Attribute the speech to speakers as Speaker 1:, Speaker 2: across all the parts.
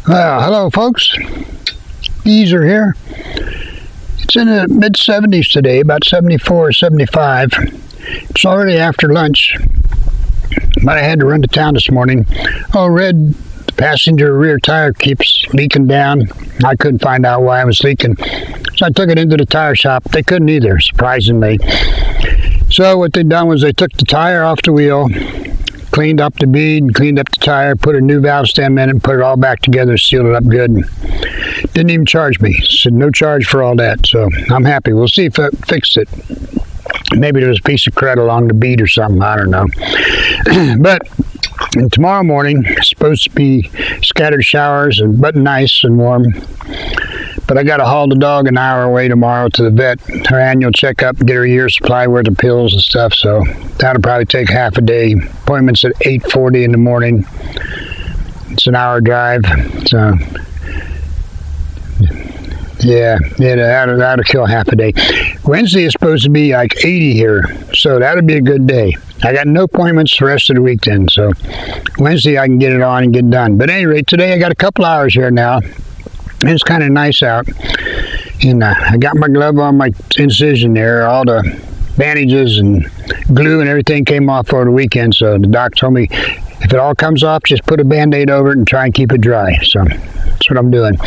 Speaker 1: Well, hello folks, Geezer here. It's in the mid-70s today, about 74 or 75. It's already after lunch, but I had to run to town this morning. Red, the passenger rear tire keeps leaking down. I couldn't find out why it was leaking, so I took it into the tire shop. They couldn't either, surprisingly. So what they done was they took the tire off the wheel, cleaned up the bead, cleaned up the tire, put a new valve stem in it, and put it all back together, sealed it up good. Didn't even charge me. Said no charge for all that, so I'm happy. We'll see if it fixed it. Maybe there's a piece of crud along the bead or something, I don't know. But tomorrow morning, it's supposed to be scattered showers, but nice and warm. But I got to haul the dog an hour away tomorrow to the vet, her annual checkup, get her year's supply worth of pills and stuff. So that'll probably take half a day. Appointment's at 8:40 in the morning. It's an hour drive. So yeah, that'll kill half a day. Wednesday is supposed to be like 80 here, so that'll be a good day. I got no appointments the rest of the week then, so Wednesday I can get it on and get done. But at any rate, today I got a couple hours here now. It's kind of nice out, and I got my glove on my incision there. All the bandages and glue and everything came off over the weekend, so the doc told me if it all comes off, just put a Band-Aid over it and try and keep it dry. So that's what I'm doing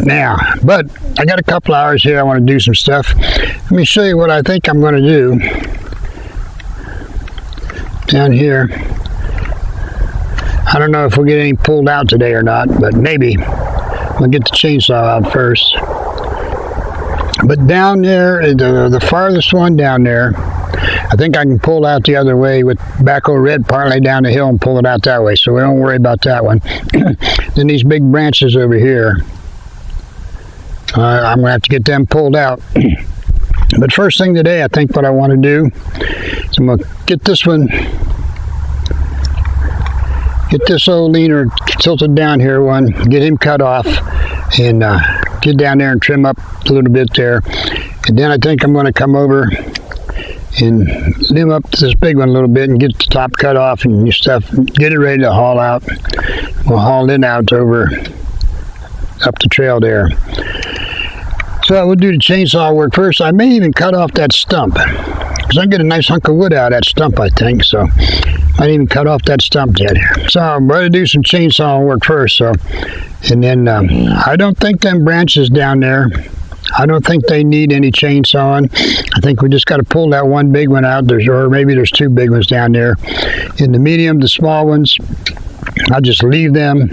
Speaker 1: now. But I got a couple hours here. I want to do some stuff. Let me show you what I think I'm going to do down here. I don't know if we'll get any pulled out today or not, but maybe. I'll get the chainsaw out first. But down there, the farthest one down there, I think I can pull out the other way with backhoe red partly down the hill and pull it out that way, so we don't worry about that one. Then these big branches over here, I'm going to have to get them pulled out. But first thing today, I think what I want to do is I'm going to get this one, get this old leaner tilted down here one, get him cut off, and get down there and trim up a little bit there. And then I think I'm going to come over and limb up this big one a little bit and get the top cut off and stuff, get it ready to haul out. We'll haul it out over up the trail there. So we'll do the chainsaw work first. I may even cut off that stump, because I get a nice hunk of wood out of that stump, I think. So I didn't even cut off that stump yet. So I'm going to do some chainsaw work first. So, and then I don't think them branches down there, I don't think they need any chainsawing. I think we just got to pull that one big one out. Or maybe there's two big ones down there. In the medium, the small ones, I'll just leave them.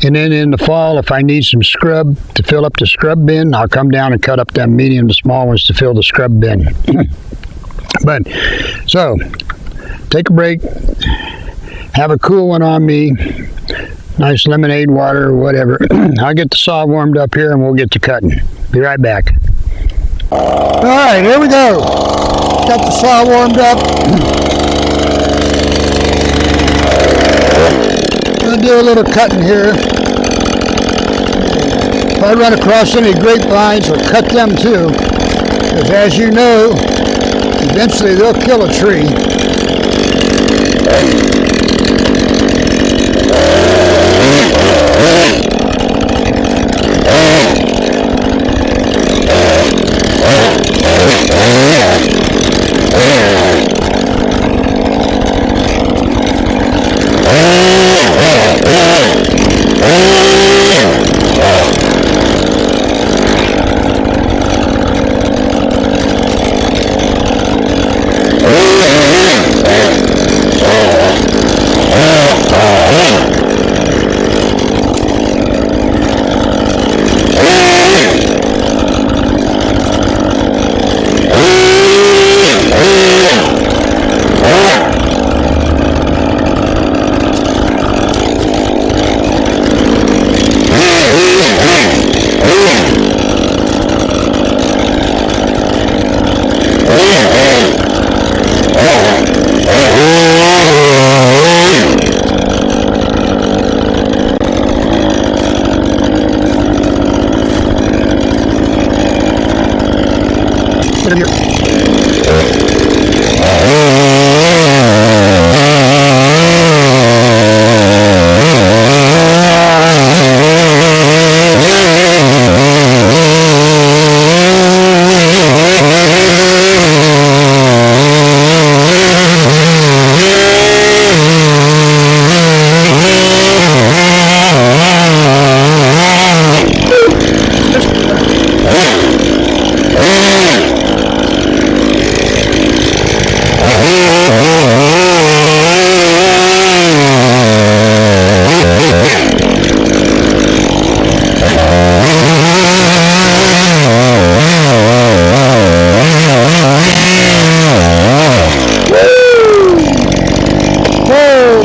Speaker 1: And then in the fall, if I need some scrub to fill up the scrub bin, I'll come down and cut up that medium, the small ones to fill the scrub bin. But, so, take a break, have a cool one on me, nice lemonade water or whatever. I'll get the saw warmed up here and we'll get to cutting. Be right back. Alright, here we go. Got the saw warmed up. Gonna do a little cutting here. If I run across any grapevines, I'll cut them too. Because as you know, eventually they'll kill a tree.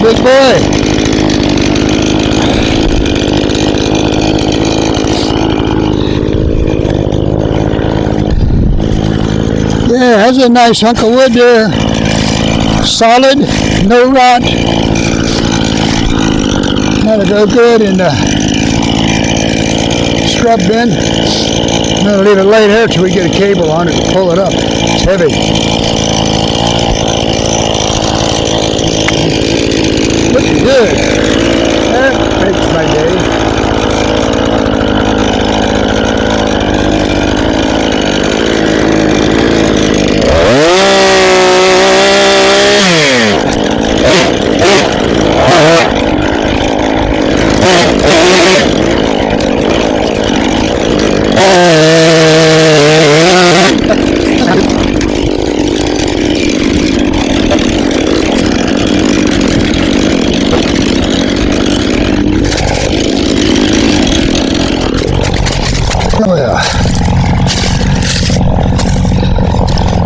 Speaker 1: Good boy. Yeah, that's a nice hunk of wood there. Solid, no rot. That'll go good in the scrub bin. I'm going to leave it laid here till we get a cable on it and pull it up. It's heavy. Looking good. That makes my day.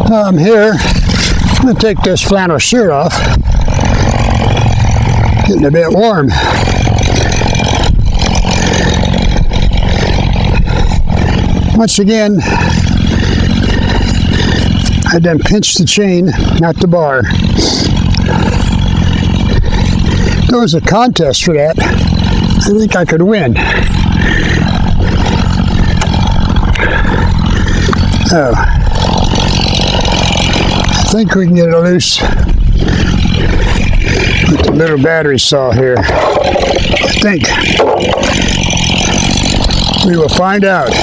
Speaker 1: Well, I'm here. I'm going to take this flannel shirt off. Getting a bit warm. Once again, I done pinched the chain, not the bar. There was a contest for that. I think I could win. Oh, I think we can get it loose with the little battery saw here. I think. We will find out.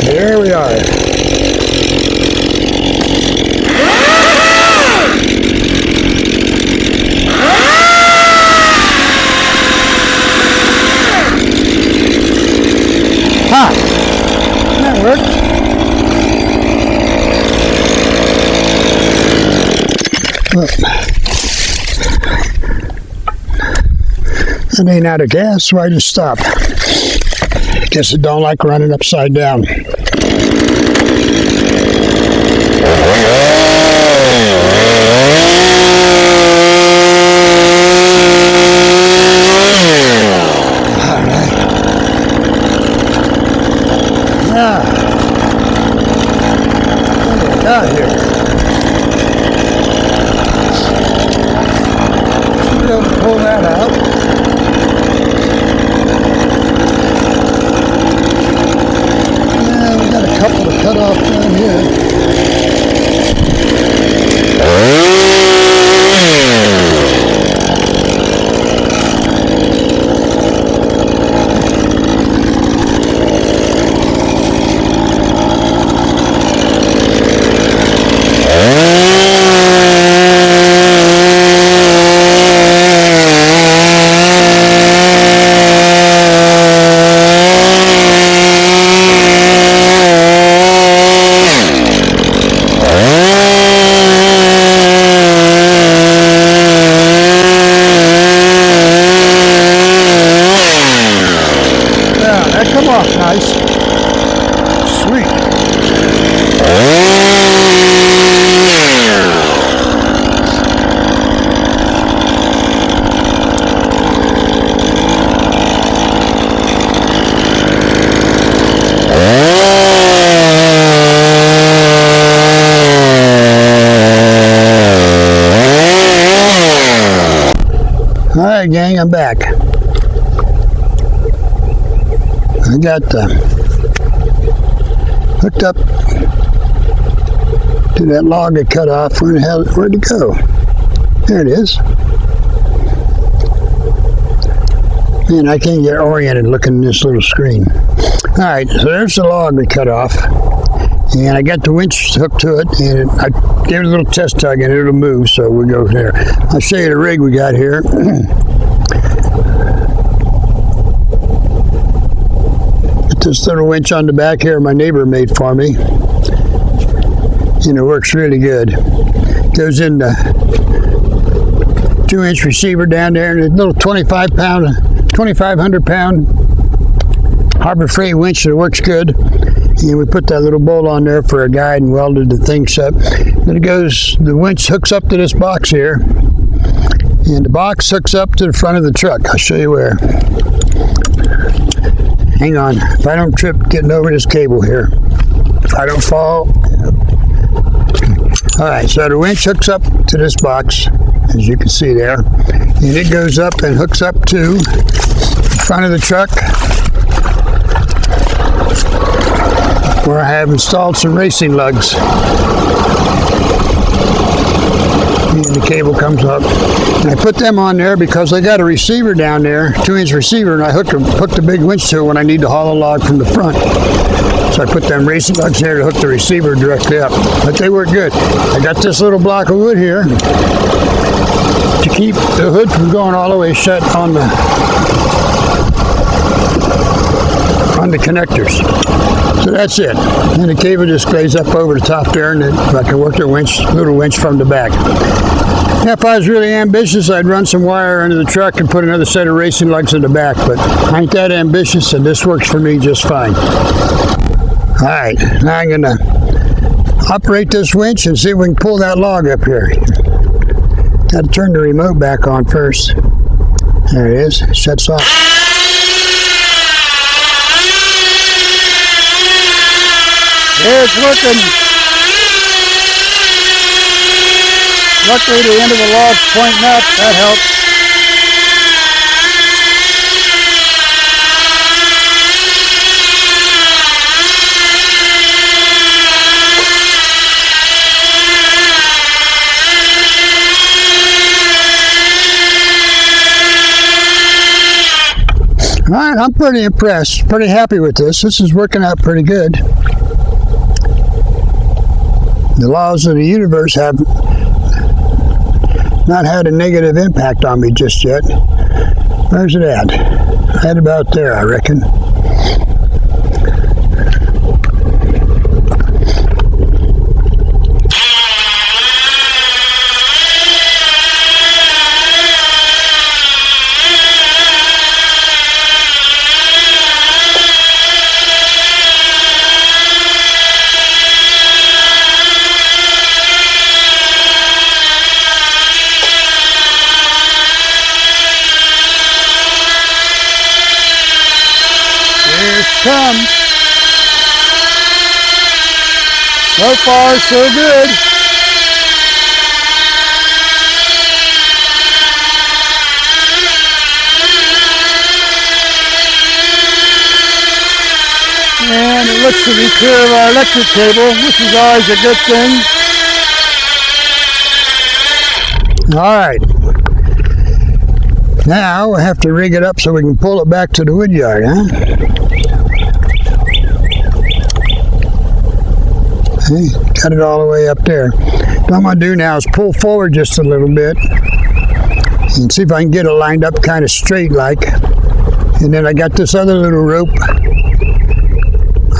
Speaker 1: There we are. Ha! That worked. It ain't out of gas, so I just stop. Guess it don't like running upside down. Out here. Should be able to pull that out. Yeah, we got a couple to cut off down here. Come off nice. Sweet. All right, gang, I'm back. I got hooked up to that log I cut off. Where the hell, where'd it go? There it is. Man, I can't get oriented looking at this little screen. All right, so there's the log we cut off. And I got the winch hooked to it, and I gave it a little test tug, and it'll move, so we'll go there. I'll show you the rig we got here. this little winch on the back here my neighbor made for me. And it works really good. Goes in the 2-inch receiver down there, and a little 2,500 pound Harbor Freight winch that works good. And we put that little bolt on there for a guide and welded the thing shut. Then it goes, the winch hooks up to this box here, and the box hooks up to the front of the truck. I'll show you where. Hang on, if I don't trip getting over this cable here, if I don't fall. Alright, so the winch hooks up to this box, as you can see there, and it goes up and hooks up to the front of the truck, where I have installed some racing lugs. And the cable comes up. And I put them on there because I got a receiver down there, 2-inch receiver, and I hook the big winch to it when I need to haul a log from the front. So I put them racing lugs there to hook the receiver directly up. But they work good. I got this little block of wood here to keep the hood from going all the way shut on the connectors. So that's it. And the cable just lays up over the top there, and I can work the little winch from the back. Now, if I was really ambitious, I'd run some wire under the truck and put another set of racing lugs in the back, but I ain't that ambitious, and this works for me just fine. Alright, now I'm going to operate this winch and see if we can pull that log up here. Got to turn the remote back on first. There it is. It shuts off. Yeah, it's working. Luckily, the end of the log's pointing up. That helps. All right, I'm pretty impressed. Pretty happy with this. This is working out pretty good. The laws of the universe have not had a negative impact on me just yet. Where's it at? Right about there, I reckon. Comes. So far, so good. And it looks to be clear of our electric cable, which is always a good thing. All right. Now we have to rig it up so we can pull it back to the wood yard, huh? Got it all the way up there. What I'm going to do now is pull forward just a little bit and see if I can get it lined up kind of straight like. And then I got this other little rope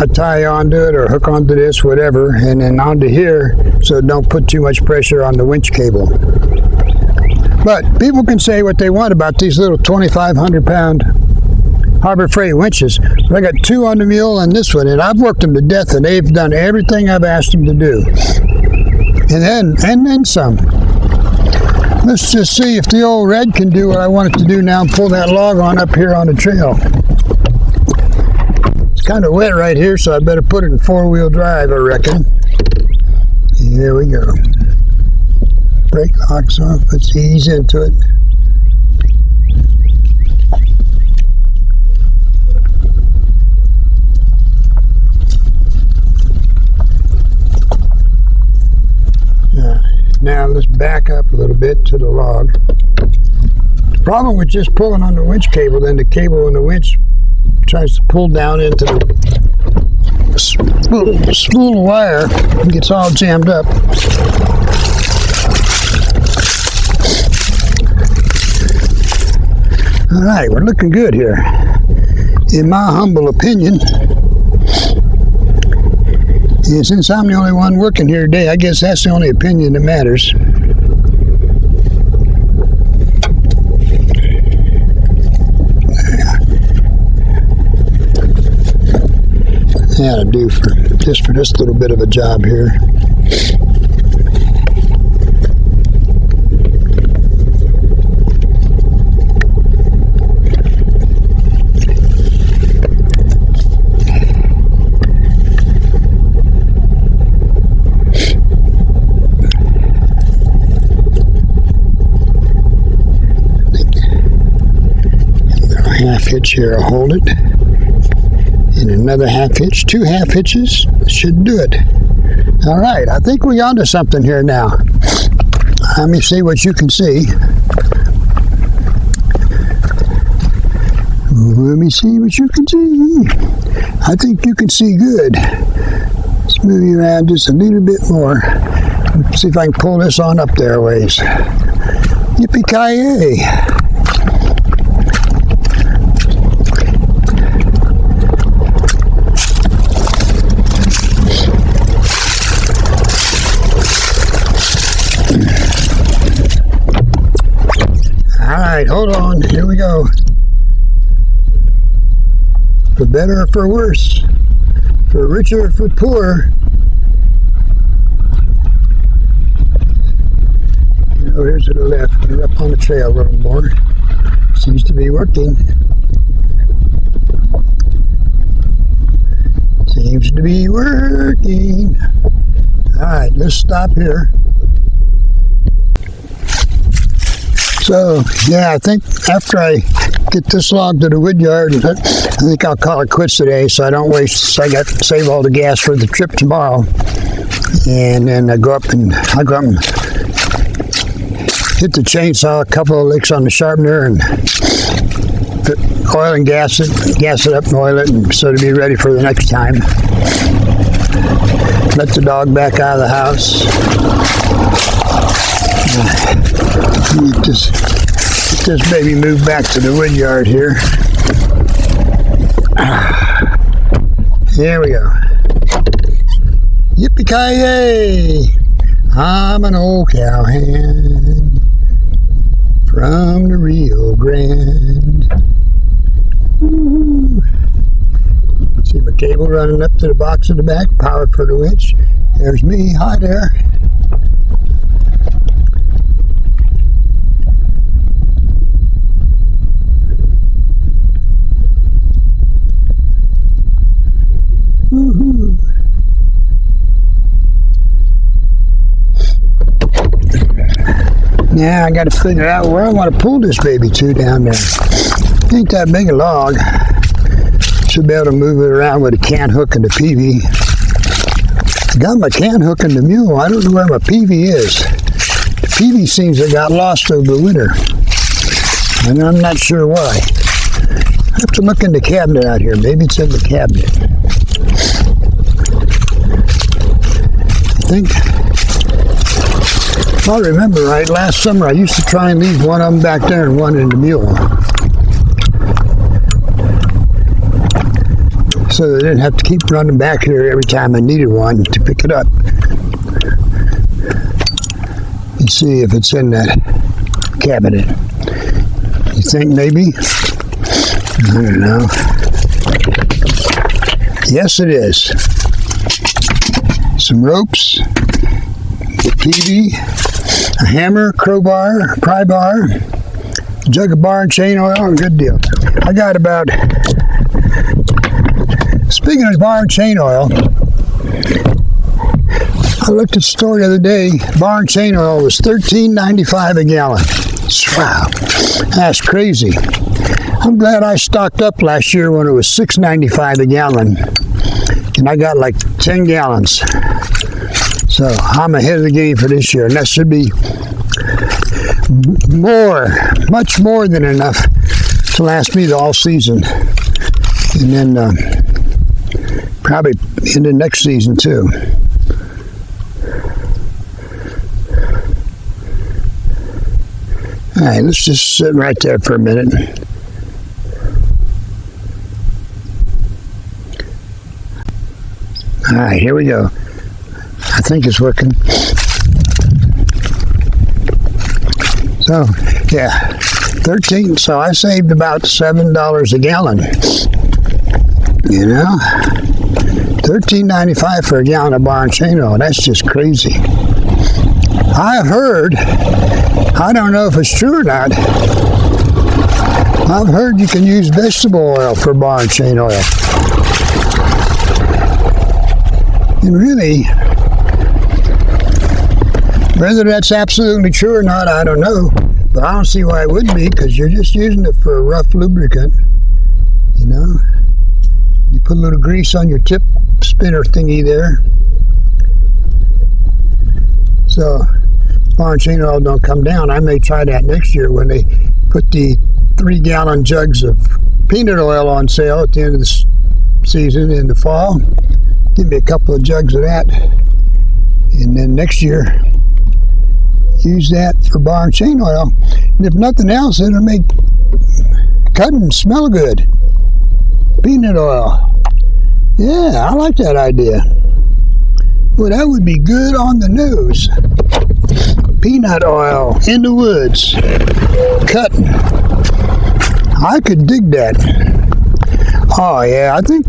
Speaker 1: I tie onto it or hook onto this, whatever, and then onto here so it don't put too much pressure on the winch cable. But people can say what they want about these little 2,500 pound Harbor Freight winches. But I got two on the mule and this one, and I've worked them to death, and they've done everything I've asked them to do. And then some. Let's just see if the old Red can do what I want it to do now and pull that log on up here on the trail. It's kind of wet right here, so I better put it in 4-wheel drive, I reckon. Here we go. Brake locks off. Let's ease into it. Now let's back up a little bit to the log. The problem with just pulling on the winch cable, then the cable and the winch tries to pull down into the spool of wire and gets all jammed up. All right, we're looking good here, in my humble opinion. And since I'm the only one working here today, I guess that's the only opinion that matters. That'll do for this little bit of a job here. Half hitch here will hold it, and another half hitch, 2 half hitches should do it. All right, I think we're onto something here now. Let me see what you can see. Let me see what you can see. I think you can see good. Let's move you around just a little bit more. Let's see if I can pull this on up there a ways. Yippee-ki-yay! Alright, hold on. Here we go. For better or for worse. For richer or for poorer. Here's to the left. Get up on the trail a little more. Seems to be working. Seems to be working. Alright, let's stop here. So, yeah, I think after I get this log to the wood yard, I think I'll call it quits today so I don't waste, I got to save all the gas for the trip tomorrow. And then I'll go up and hit the chainsaw, a couple of licks on the sharpener, and put oil and gas it up and oil it, and so to be ready for the next time. Let the dog back out of the house. Get this baby moved back to the wood yard here. Here we go. Yippee-ki-yay! I'm an old cowhand from the Rio Grande. Woo-hoo. See my cable running up to the box in the back, power for the winch. There's me. Hi there. Woo-hoo. Now I got to figure out where I want to pull this baby to down there. Ain't that big a log. Should be able to move it around with a can hook and the PV. I got my can hook and the mule. I don't know where my PV is. The PV seems to have got lost over the winter, and I'm not sure why. I have to look in the cabinet out here. Maybe it's in the cabinet. I think, if I remember right, last summer I used to try and leave one of them back there and one in the mule, so they didn't have to keep running back here every time I needed one to pick it up. Let's see if it's in that cabinet. You think maybe? I don't know. Yes, it is. Some ropes, PV, a hammer, crowbar, pry bar, jug of bar and chain oil, good deal. I got about, speaking of bar and chain oil, I looked at the store the other day. Bar and chain oil was $13.95 a gallon. Wow, that's crazy. I'm glad I stocked up last year when it was $6.95 a gallon, and I got like 10 gallons. So I'm ahead of the game for this year, and that should be much more than enough to last me the all season, and then probably in the next season too. All right, let's just sit right there for a minute. All right, here we go. I think it's working. So, yeah, 13. So I saved about $7 a gallon. You know, $13.95 for a gallon of bar and chain oil. That's just crazy. I've heard, I don't know if it's true or not, I've heard you can use vegetable oil for bar and chain oil. And really, whether that's absolutely true or not, I don't know. But I don't see why it wouldn't be, because you're just using it for a rough lubricant. You know, you put a little grease on your tip spinner thingy there. So bar and chain oil don't come down. I may try that next year when they put the 3-gallon jugs of peanut oil on sale at the end of the season in the fall. Give me a couple of jugs of that, and then next year use that for bar and chain oil. And if nothing else, it'll make cutting smell good. Peanut oil. Yeah, I like that idea. Well, that would be good on the nose. Peanut oil in the woods. Cutting. I could dig that. Oh, yeah, I think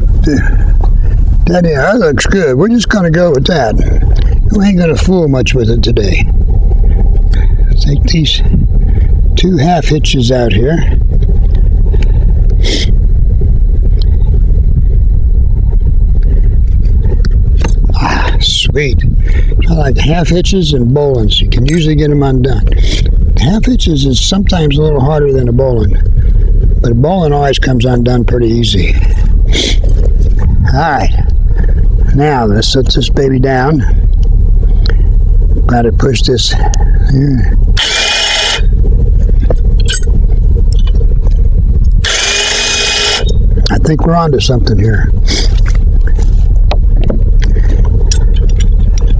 Speaker 1: that looks good. We're just going to go with that. We ain't going to fool much with it today. Take these 2 half hitches out here. Ah, sweet. I like half hitches and bowlines. You can usually get them undone. Half hitches is sometimes a little harder than a bowline, but a bowline always comes undone pretty easy. Alright, now let's set this baby down. Got to push this here. I think we're onto something here.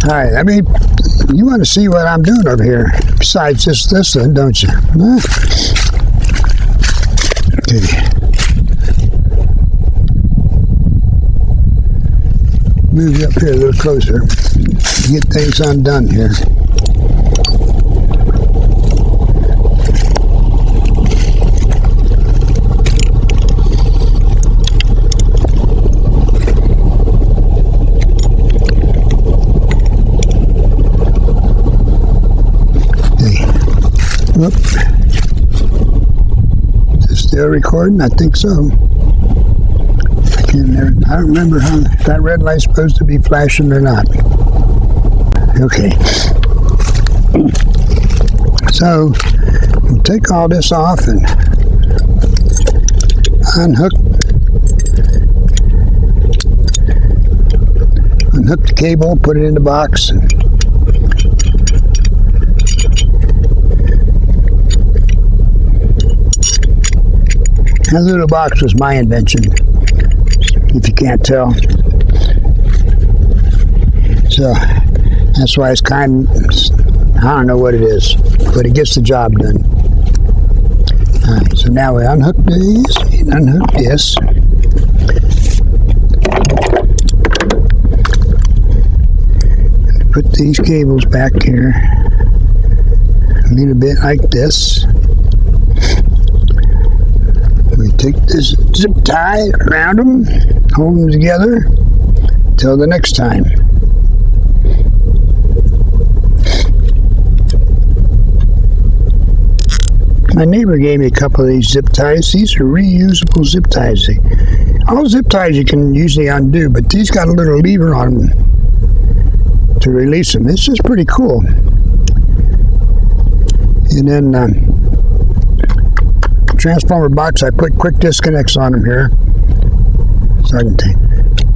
Speaker 1: Alright, I mean, you want to see what I'm doing over here besides just this then, don't you? Huh? Okay. Move you up here a little closer. Get things undone here. Whoop. Is it still recording? I think so. I don't remember how that red light's supposed to be flashing or not. Okay. So we'll take all this off and unhook the cable, put it in the box. That little box was my invention, if you can't tell. So that's why it's kind of, I don't know what it is, but it gets the job done. Alright, so now we unhook these and unhook this. Put these cables back here a little bit like this. We take this zip tie around them, hold them together till the next time. My neighbor gave me a couple of these zip ties. These are reusable zip ties. All zip ties you can usually undo, but these got a little lever on them to release them. It's just pretty cool. And then transformer box, I put quick disconnects on them here, so I can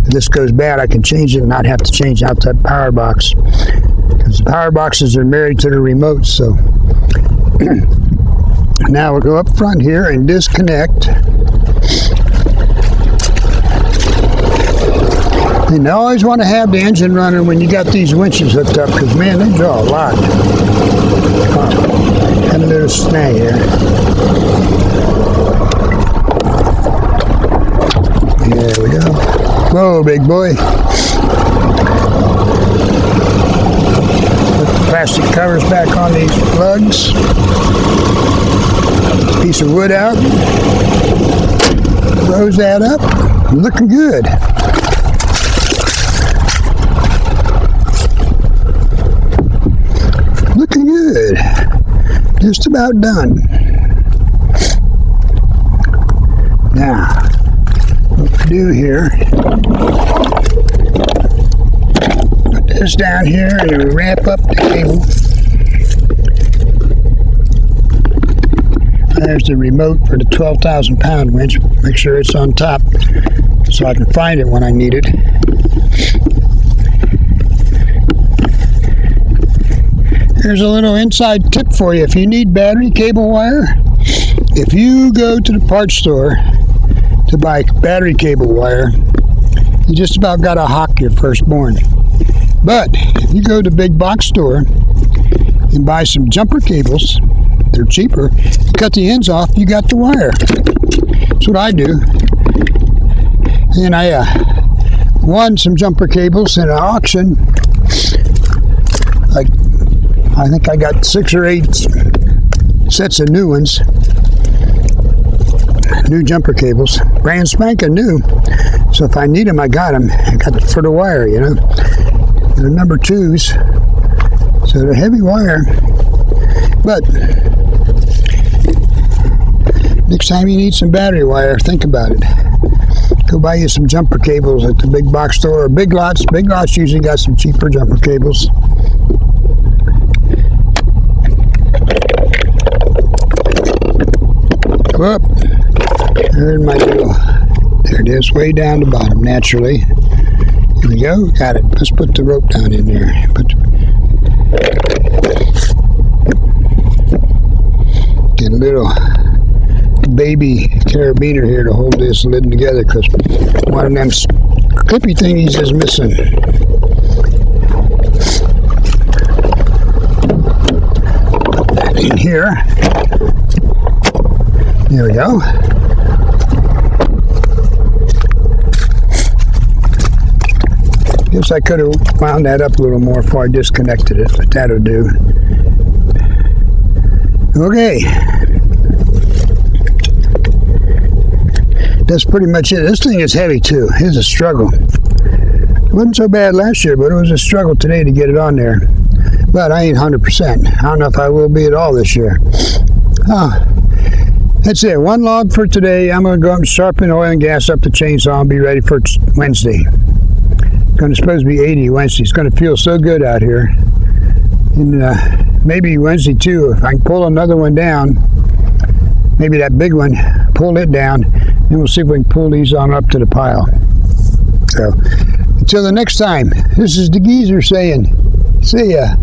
Speaker 1: if this goes bad, I can change it and not have to change out that power box, because the power boxes are married to the remote. So now we'll go up front here and disconnect. And you always want to have the engine running when you got these winches hooked up, because man, they draw a lot. Have a little snag here. There we go. Whoa, big boy. plastic covers back on these plugs. Piece of wood out. Close that up. Looking good. Looking good. Just about done. Now, what we do here, put this down here and we wrap up the cable. There's the remote for the 12,000 pound winch. Make sure it's on top so I can find it when I need it. Here's a little inside tip for you. If you need battery cable wire, if you go to the parts store to buy battery cable wire, you just about got to hawk your firstborn. But if you go to the big box store and buy some jumper cables, they're cheaper. Cut the ends off, you got the wire. That's what I do. And I won some jumper cables in an auction. I think I got 6 or 8 sets of new ones. New jumper cables. Brand spanking new. So if I need them, I got them. I got it for the wire, you know. They're number 2s. So they're heavy wire. But next time you need some battery wire, think about it. Go buy you some jumper cables at the big box store or Big Lots. Big Lots usually got some cheaper jumper cables. Whoop. There's my deal. There it is, way down the bottom, naturally. Here we go. Got it. Let's put the rope down in there. Get a little baby carabiner here to hold this lid together because one of them clippy thingies is missing. Put that in here. There we go. Guess I could have wound that up a little more before I disconnected it, but that'll do. Okay. That's pretty much it. This thing is heavy too. It's a struggle. It wasn't so bad last year, but it was a struggle today to get it on there. But I ain't 100%. I don't know if I will be at all this year. That's it. One log for today. I'm going to go up and sharpen oil and gas up the chainsaw and be ready for Wednesday. It's going to supposed to be 80 Wednesday. It's going to feel so good out here. And maybe Wednesday too. If I can pull another one down, maybe that big one, pull it down, and we'll see if we can pull these on up to the pile. So, until the next time, this is the Geezer saying, see ya.